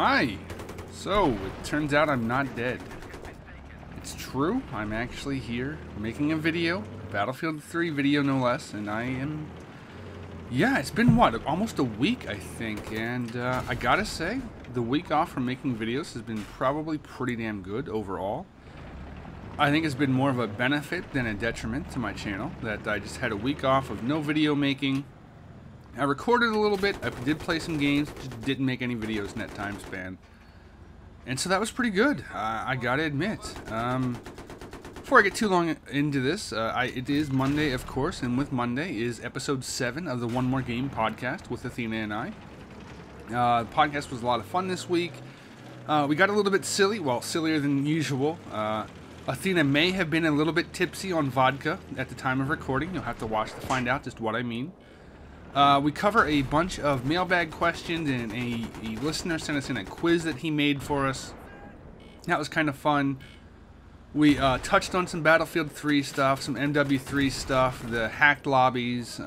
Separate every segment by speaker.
Speaker 1: Hi! So, it turns out I'm not dead. It's true, I'm actually here making a video, Battlefield 3 video no less, and I am... Yeah, it's been what, almost a week I think, and I gotta say, the week off from making videos has been probably pretty damn good overall. I think it's been more of a benefit than a detriment to my channel, that I just had a week off of no video making. I recorded a little bit, I did play some games, just didn't make any videos in that time span. And so that was pretty good, I gotta admit. Before I get too long into this, it is Monday, of course, and with Monday is episode 7 of the One More Game podcast with Athena and I. The podcast was a lot of fun this week. We got a little bit silly, well, sillier than usual. Athena may have been a little bit tipsy on vodka at the time of recording. You'll have to watch to find out just what I mean. We cover a bunch of mailbag questions, and a listener sent us in a quiz that he made for us. That was kind of fun. We touched on some Battlefield 3 stuff, some MW3 stuff, the hacked lobbies.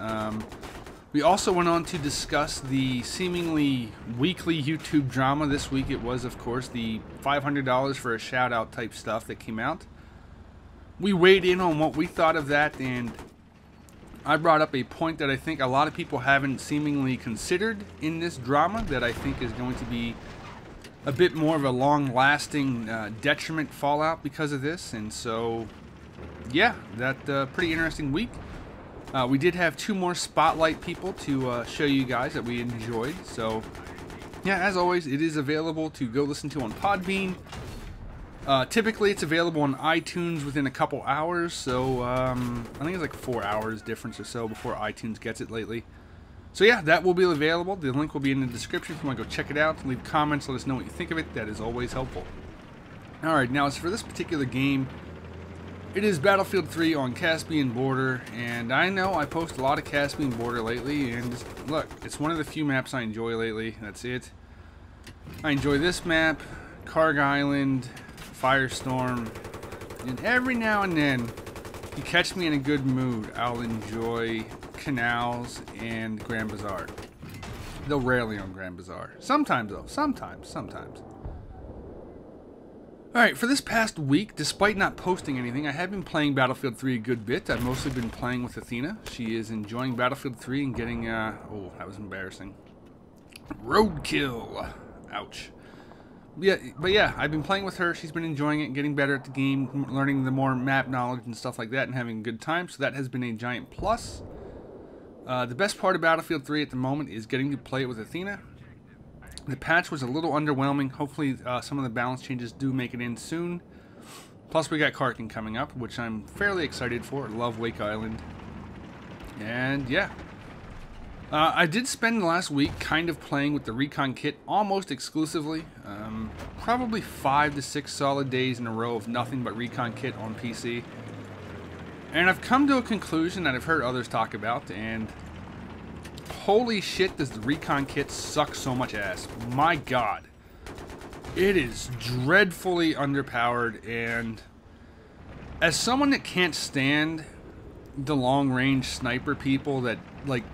Speaker 1: We also went on to discuss the seemingly weekly YouTube drama. This week it was, of course, the $500 for a shout-out type stuff that came out. We weighed in on what we thought of that, and I brought up a point that I think a lot of people haven't seemingly considered in this drama that I think is going to be a bit more of a long-lasting detriment fallout because of this. And so, yeah, that pretty interesting week. We did have 2 more spotlight people to show you guys that we enjoyed. So, yeah, as always, it is available to go listen to on Podbean. Typically, it's available on iTunes within a couple hours, so I think it's like 4 hours difference or so before iTunes gets it lately. So yeah, that will be available. The link will be in the description if you want to go check it out. Leave comments, let us know what you think of it. That is always helpful. Alright, now as for this particular game, it is Battlefield 3 on Caspian Border, and I know I post a lot of Caspian Border lately, and just, look, it's one of the few maps I enjoy lately. That's it. I enjoy this map, Karg Island, Firestorm, and every now and then you catch me in a good mood, I'll enjoy Canals and Grand Bazaar. Though rarely on Grand Bazaar. Sometimes though, sometimes. Alright, for this past week, despite not posting anything, I have been playing Battlefield 3 a good bit. I've mostly been playing with Athena. She is enjoying Battlefield 3 and getting, oh, that was embarrassing. Roadkill. Ouch. Yeah, but yeah, I've been playing with her. She's been enjoying it, getting better at the game, learning the more map knowledge and stuff like that, and having a good time. So that has been a giant plus. The best part of Battlefield 3 at the moment is getting to play it with Athena. The patch was a little underwhelming. Hopefully some of the balance changes do make it in soon. Plus we got Karkin coming up, which I'm fairly excited for. I love Wake Island. And yeah. I did spend the last week kind of playing with the Recon kit almost exclusively. Probably 5 to 6 solid days in a row of nothing but Recon kit on PC. And I've come to a conclusion that I've heard others talk about, and holy shit does the Recon kit suck so much ass. My god. It is dreadfully underpowered, and as someone that can't stand the long-range sniper people that, like,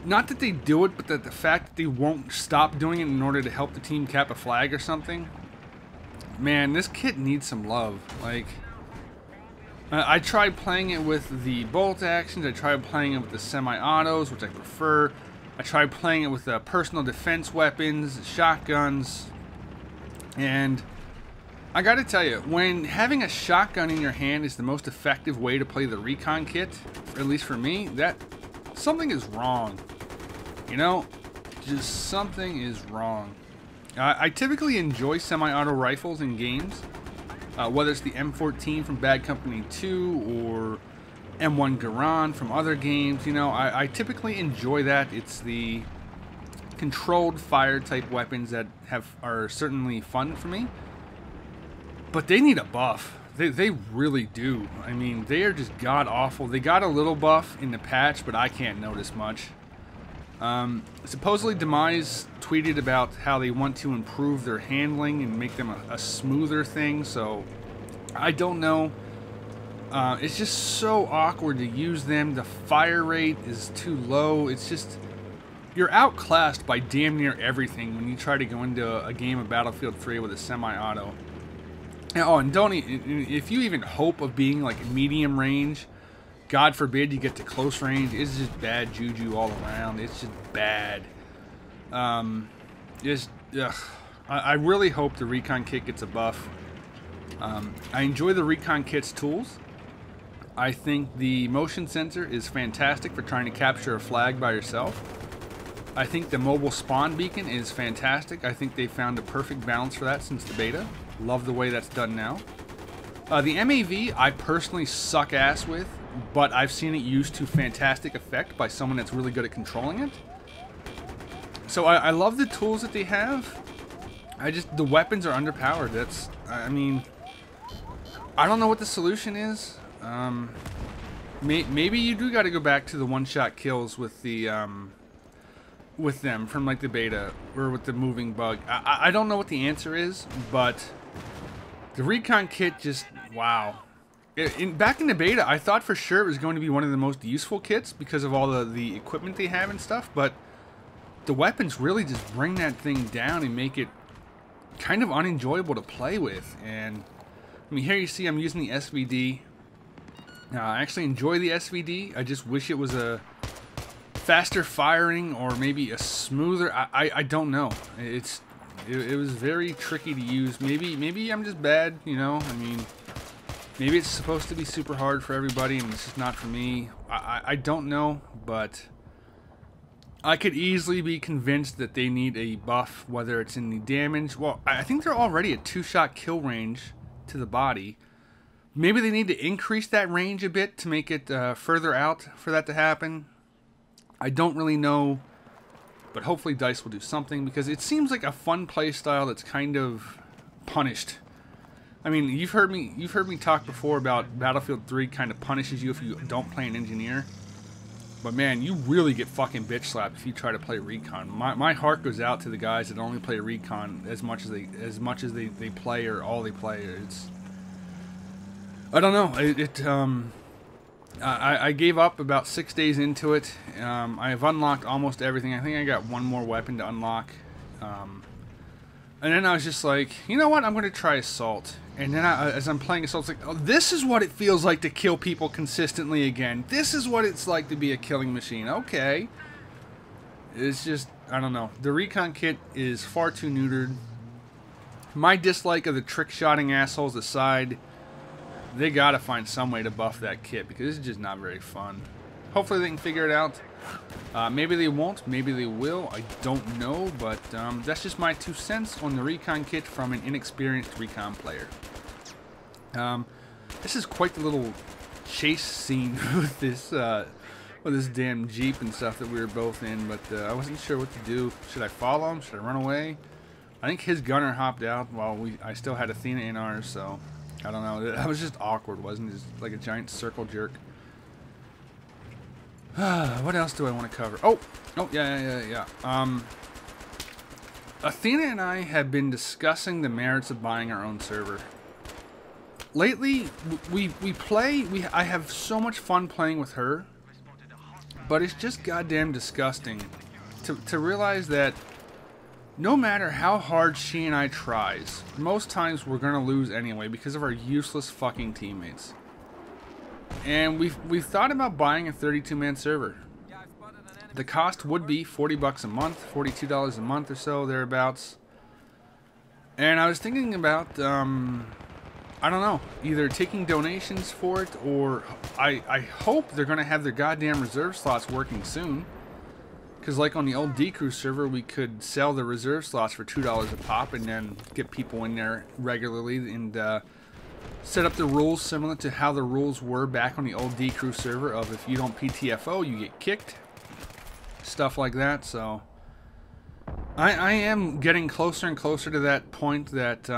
Speaker 1: not that they do it, but that the fact that they won't stop doing it in order to help the team cap a flag or something. Man, this kit needs some love. Like, I tried playing it with the bolt actions. I tried playing it with the semi-autos, which I prefer. I tried playing it with the personal defense weapons, shotguns. And I gotta tell you, when having a shotgun in your hand is the most effective way to play the Recon kit, at least for me, that something is wrong. You know, just something is wrong. I typically enjoy semi-auto rifles in games, whether it's the M14 from Bad Company 2 or M1 Garand from other games. You know, I typically enjoy that. It's the controlled fire type weapons that are certainly fun for me. But they need a buff. They really do. I mean, they are just god-awful. They got a little buff in the patch, but I can't notice much. Supposedly Demise tweeted about how they want to improve their handling and make them a smoother thing, so I don't know. It's just so awkward to use them. The fire rate is too low. It's just, you're outclassed by damn near everything when you try to go into a game of Battlefield 3 with a semi-auto. Oh, and don't if you even hope of being like medium range, God forbid you get to close range, it's just bad juju all around. It's just bad. I really hope the Recon kit gets a buff. I enjoy the Recon kit's tools. I think the motion sensor is fantastic for trying to capture a flag by yourself. I think the mobile spawn beacon is fantastic. I think they found a perfect balance for that since the beta. Love the way that's done now. The MAV I personally suck ass with, but I've seen it used to fantastic effect by someone that's really good at controlling it. So I love the tools that they have. The weapons are underpowered. I mean, I don't know what the solution is. Maybe you do got to go back to the one-shot kills with the with them from like the beta or with the moving bug. I don't know what the answer is, but the Recon kit just wow. Back in the beta, I thought for sure it was going to be one of the most useful kits because of all the equipment they have and stuff, but the weapons really just bring that thing down and make it kind of unenjoyable to play with. And I mean, here you see I'm using the SVD. I actually enjoy the SVD. I just wish it was a faster firing or maybe a smoother. I don't know. It was very tricky to use. Maybe I'm just bad, you know. I mean, maybe it's supposed to be super hard for everybody and it's just not for me. I don't know, but I could easily be convinced that they need a buff, whether it's in the damage. Well, I think they're already at 2-shot kill range to the body. Maybe they need to increase that range a bit to make it further out for that to happen. I don't really know, but hopefully DICE will do something because it seems like a fun play style that's kind of punished. I mean, you've heard me talk before about Battlefield 3 kind of punishes you if you don't play an engineer. But man, you really get fucking bitch slapped if you try to play Recon. My heart goes out to the guys that only play Recon as much as they play or all they play. It's, I don't know. I gave up about 6 days into it. I have unlocked almost everything. I think I got one more weapon to unlock. And then I was just like, you know what? I'm going to try Assault. And then as I'm playing Assault, it's like, oh, this is what it feels like to kill people consistently again. This is what it's like to be a killing machine. Okay. It's just, I don't know. The Recon kit is far too neutered. My dislike of the trick-shotting assholes aside, they gotta find some way to buff that kit because it's just not very fun. Hopefully they can figure it out. Maybe they won't, maybe they will, I don't know, but that's just my 2 cents on the Recon kit from an inexperienced Recon player. This is quite the little chase scene with this damn Jeep and stuff that we were both in, but I wasn't sure what to do. Should I follow him? Should I run away? I think his gunner hopped out while I still had Athena in ours, so I don't know. That was just awkward, wasn't it? Just like a giant circle jerk. What else do I want to cover? Oh, yeah. Athena and I have been discussing the merits of buying our own server. Lately, I have so much fun playing with her, but it's just goddamn disgusting to realize that no matter how hard she and I tries, most times we're gonna lose anyway because of our useless fucking teammates. And we've thought about buying a 32-man server. The cost would be $40 a month, $42 a month or so, thereabouts. And I was thinking about, I don't know, either taking donations for it, or I hope they're gonna have their goddamn reserve slots working soon. Because like on the old D-Crew server, we could sell the reserve slots for $2 a pop and then get people in there regularly and set up the rules similar to how the rules were back on the old D-Crew server of if you don't PTFO, you get kicked. Stuff like that, so I am getting closer and closer to that point that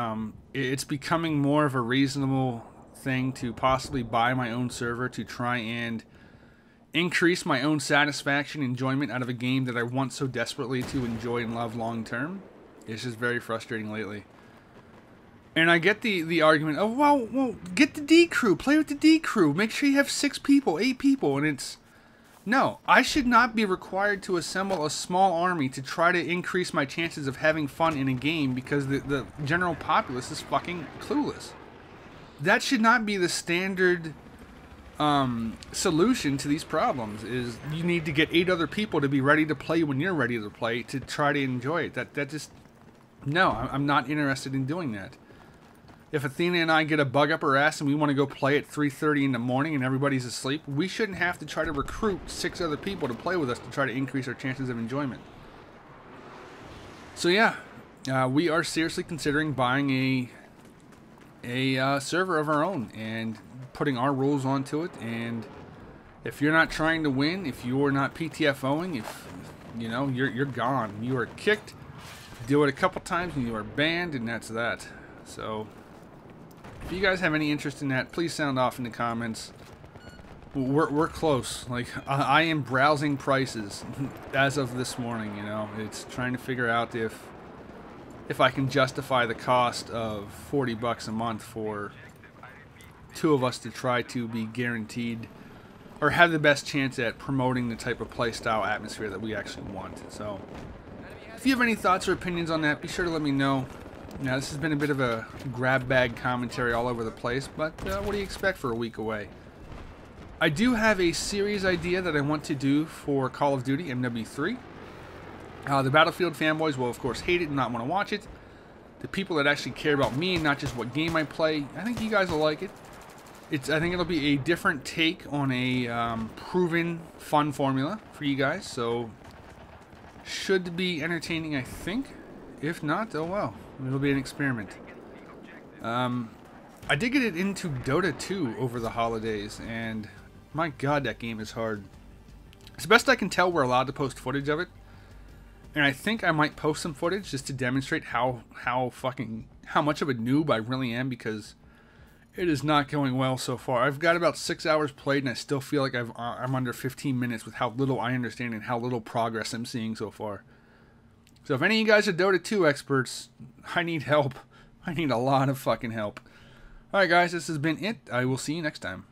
Speaker 1: it's becoming more of a reasonable thing to possibly buy my own server to try and increase my own satisfaction, enjoyment out of a game that I want so desperately to enjoy and love long term. It's just very frustrating lately. And I get the argument of, well, get the D crew, play with the D crew, make sure you have 6 people, 8 people, and it's No, I should not be required to assemble a small army to try to increase my chances of having fun in a game because the general populace is fucking clueless. That should not be the standard solution to these problems. Is you need to get 8 other people to be ready to play when you're ready to play to try to enjoy it. That just... No, I'm not interested in doing that. If Athena and I get a bug up our ass and we want to go play at 3:30 in the morning and everybody's asleep, we shouldn't have to try to recruit 6 other people to play with us to try to increase our chances of enjoyment. So yeah, we are seriously considering buying a server of our own and putting our rules onto it. And if you're not trying to win, if you're not PTFOing, if you know you're gone, you are kicked. Do it a couple times and you are banned, and that's that. So if you guys have any interest in that, please sound off in the comments. We're close. Like, I am browsing prices as of this morning, you know. It's trying to figure out if I can justify the cost of 40 bucks a month for 2 of us to try to be guaranteed or have the best chance at promoting the type of playstyle atmosphere that we actually want. So if you have any thoughts or opinions on that, be sure to let me know. Now, this has been a bit of a grab bag commentary all over the place, but what do you expect for a week away? I do have a series idea that I want to do for Call of Duty MW3. The Battlefield fanboys will, of course, hate it and not want to watch it. The people that actually care about me and not just what game I play, I think you guys will like it. I think it'll be a different take on a proven fun formula for you guys, so should be entertaining, I think. If not, oh well. It'll be an experiment. I did get it into Dota 2 over the holidays, and my god, that game is hard. As best I can tell, we're allowed to post footage of it, and I think I might post some footage just to demonstrate how much of a noob I really am, because it is not going well so far. I've got about 6 hours played, and I still feel like I'm under 15 minutes with how little I understand and how little progress I'm seeing so far. So if any of you guys are Dota 2 experts, I need help. I need a lot of fucking help. Alright guys, this has been it. I will see you next time.